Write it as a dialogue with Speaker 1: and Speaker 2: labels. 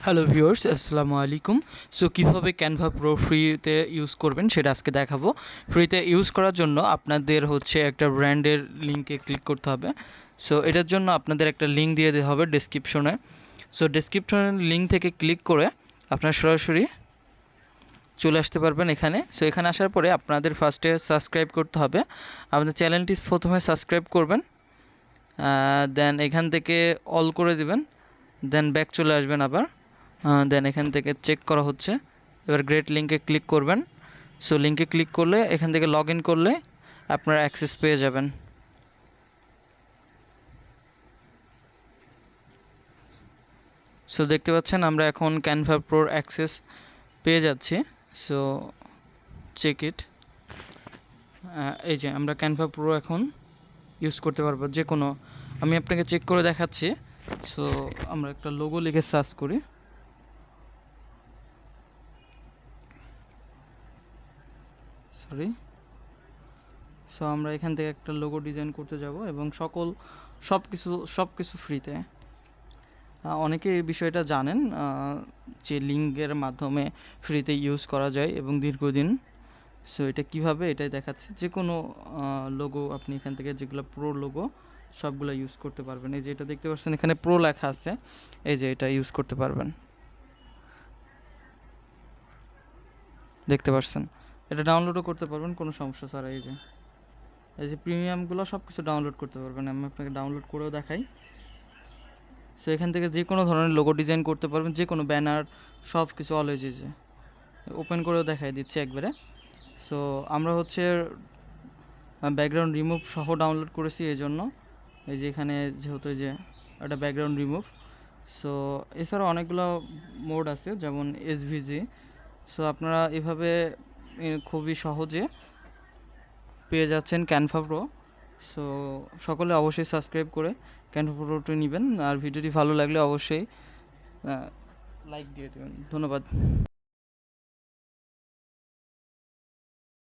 Speaker 1: Hello viewers, আসসালামু আলাইকুম। So কীভাবে ক্যানভা প্রো ফ্রিতে ইউজ করবেন সেটা আজকে দেখাবো। ফ্রিতে ইউজ করার জন্য আপনাদের একটা ব্র্যান্ডের লিঙ্কে ক্লিক করতে হবে। সো এটার জন্য আপনাদের একটা লিঙ্ক দিয়ে দেওয়া হবে ডেসক্রিপশনে। সো ডেসক্রিপশনের লিঙ্ক থেকে ক্লিক করে আপনারা সরাসরি চলে আসতে পারবেন এখানে। সো এখানে আসার পরে আপনাদের ফার্স্টে সাবস্ক্রাইব করতে হবে। আপনাদের চ্যানেলটি প্রথমে সাবস্ক্রাইব করবেন, দেন এখান থেকে অল করে দিবেন, দেন ব্যাক চলে আসবেন আবার, দেন এখান থেকে চেক করা হচ্ছে। এবার গ্রেট লিঙ্কে ক্লিক করবেন। সো লিঙ্কে ক্লিক করলে এখান থেকে লগ ইন করলে আপনারা অ্যাক্সেস পেয়ে যাবেন। সো দেখতে পাচ্ছেন আমরা এখন ক্যানভা প্রোর অ্যাক্সেস পেয়ে যাচ্ছি। So check it. এই যে আমরা ক্যানভা প্রো এখন ইউজ করতে পারবো যে কোনো। আমি আপনাকে চেক করে দেখাচ্ছি। সো আমরা একটা লোগো লিখে সার্চ করি। সো আমরা এখান থেকে একটা লোগো ডিজাইন করতে যাব এবং সব কিছু ফ্রিতে। অনেকে এই বিষয়টা জানেন যে লিঙ্কের মাধ্যমে ফ্রিতে ইউজ করা যায় এবং দীর্ঘদিন। সো এটা কিভাবে এটাই দেখাচ্ছে। যে কোনো লোগো আপনি এখান থেকে যেগুলো প্রো লোগো সবগুলো ইউজ করতে পারবেন। এই যে এটা দেখতে পাচ্ছেন এখানে প্রো লেখা আছে, এই যে এটা ইউজ করতে পারবেন, দেখতে পাচ্ছেন। এটা ডাউনলোডও করতে পারবেন কোনো সমস্যা ছাড়া। এই যে প্রিমিয়ামগুলো সব কিছু ডাউনলোড করতে পারবেন। আমি আপনাকে ডাউনলোড করেও দেখাই। সো এখান থেকে যে কোনো ধরনের লোগো ডিজাইন করতে পারবেন, যে কোনো ব্যানার সব কিছু অলওয়েজ। যে ওপেন করেও দেখাই দিচ্ছে একবারে। সো আমরা ব্যাকগ্রাউন্ড রিমুভ সহ ডাউনলোড করেছি এই জন্য। এই যে এখানে যেহেতু এই যে একটা ব্যাকগ্রাউন্ড রিমুভ। সো এছাড়াও অনেকগুলো মোড আছে, যেমন এসভিজি। সো আপনারা এভাবে খুবই সহজে পেয়ে যাচ্ছেন ক্যানভা প্রো। সো সকলে অবশ্যই সাবস্ক্রাইব করে ক্যানভা প্রোটি নেবেন। আর ভিডিওটি ভালো লাগলে অবশ্যই লাইক দিয়ে দেবেন। ধন্যবাদ।